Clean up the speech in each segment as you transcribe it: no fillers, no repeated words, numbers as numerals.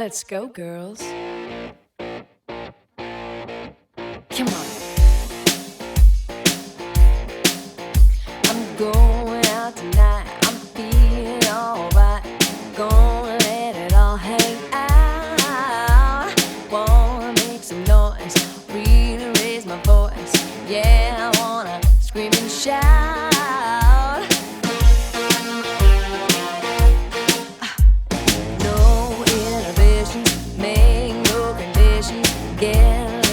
Let's go, girls. Come on. I'm going out tonight. I'm feeling alright. Gonna let it all hang out. Wanna make some noise, really raise my voice. Yeah, I wanna scream and shout. No inhibitions, make no conditions. Get a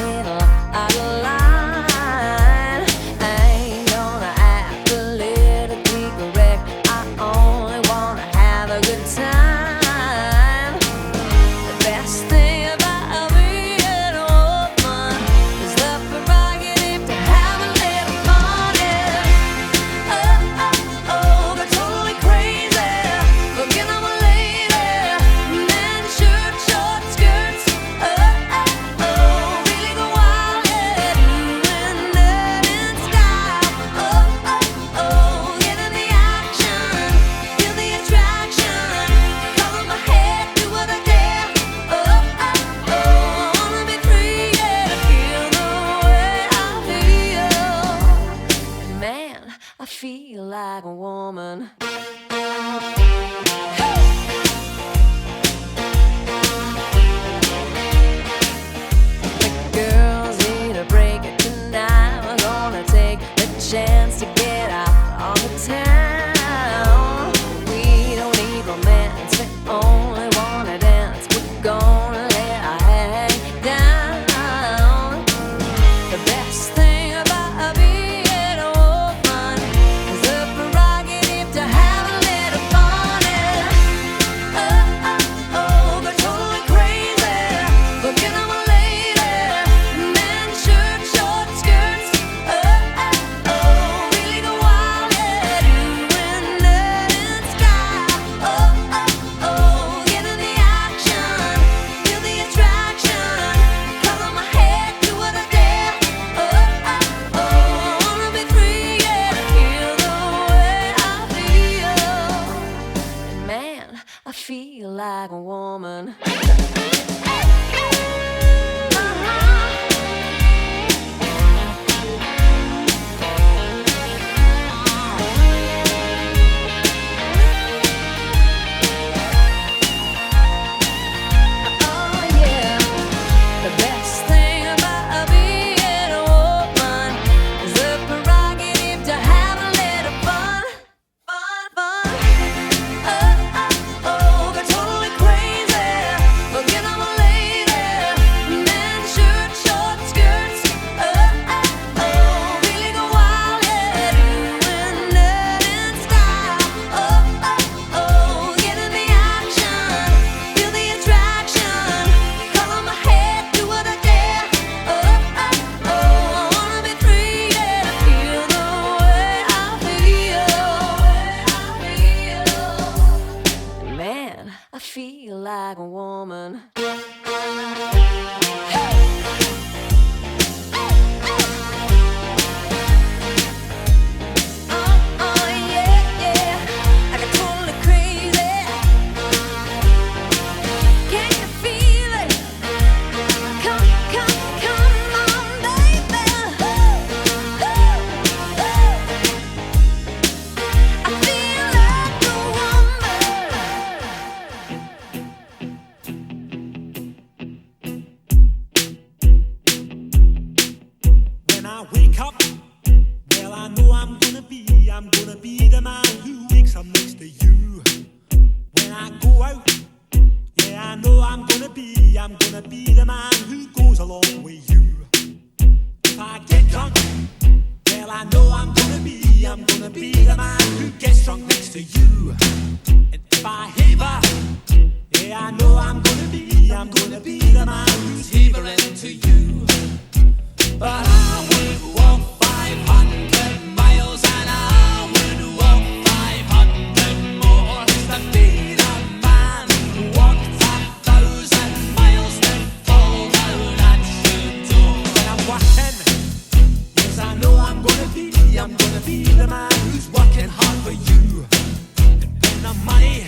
little out of line. I ain't gonna act politically correct. I only wanna have a good time. The best thing about being a woman is the prerogative to have a little fun. Oh, oh, oh, they're totally crazy. Looking on my lady, men shirt, short skirts. Oh, oh, oh, really go wild, yeah, doing that in style. Oh, oh, oh, get in the action, feel the attraction. Color my head, do what I dare. Oh, oh, oh, I wanna be free, yeah, feel the way I feel. Man, I feel like a woman. The girls need a break tonight. We're gonna take the chance to get out on the town. We don't need romance, we only wanna dance. We're gonna let our hang down. The best thing about being a woman is the prerogative to have a little fun. Oh, oh, oh, they're totally crazy. Looking at my lady, men shirt, short skirts. Oh, oh, oh, really go wild, yeah, doing that in style. Oh, oh, oh, get in the action, feel the attraction. Color my head, do what I dare. Oh, oh, oh, I wanna be free, yeah, feel the way I feel. Man, I feel like a woman. Oh yeah, the best thing about being a woman is the prerogative to have a little fun, fun, fun. Oh, oh, oh, they're totally crazy. Looking at my lady, men shirt, short skirts. Oh, oh, oh, really go wild, yeah, doing that in style. Oh, oh, oh, get in the action, feel the attraction. Color my head, do what I dare. Oh, oh, oh, I wanna be free, yeah, feel the way I feel. Man, I feel like a woman. Oh, yeah, yeah, I got totally crazy. Can you feel it? Come, come, come on, baby. I feel like a When I wake up, well, I know I'm gonna be the man who wakes up next to you. When I go out, yeah, I know I'm gonna be the man who goes along with you. If I get drunk, well, I know I'm gonna be the man who gets drunk next to you. And if I heaver, yeah, I know I'm gonna be the man who's heavering to you. But I would walk 500 miles and I would walk 500 more to be the man who walked 1,000 miles to fall down at your door. When I'm working, yes, I know I'm gonna be the man who's working hard for you. And when the money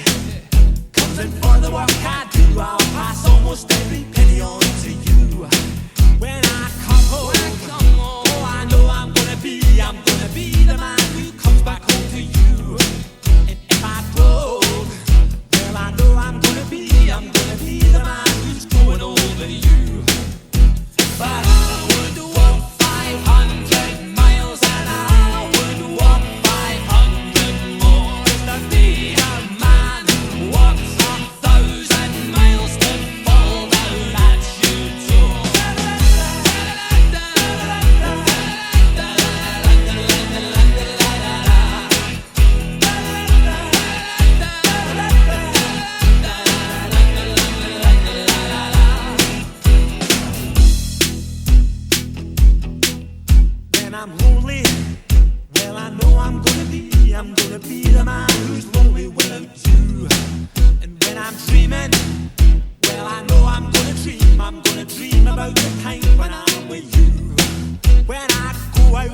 comes in for the work I do, I'll pass on almost every penny on to you. When I come home, oh, I know I'm gonna be the man who comes back home to you. And if I broke, well, I know I'm gonna be the man who's going over you. But I would walk 500 miles and I would walk 500 more just to be the man who walks 1,000 miles to fall down at your door. When I'm lonely, well, I know I'm gonna be the man who's lonely without you. And when I'm dreaming, well, I know I'm gonna dream about the time when I'm with you. When I go out,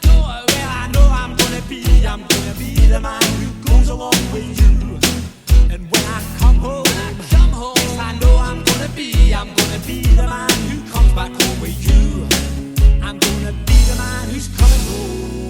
well, I know I'm gonna be the man who goes along with you. And when I come home, yes, I know I'm gonna be the man who comes back home with you. I'm gonna be the man who's coming home.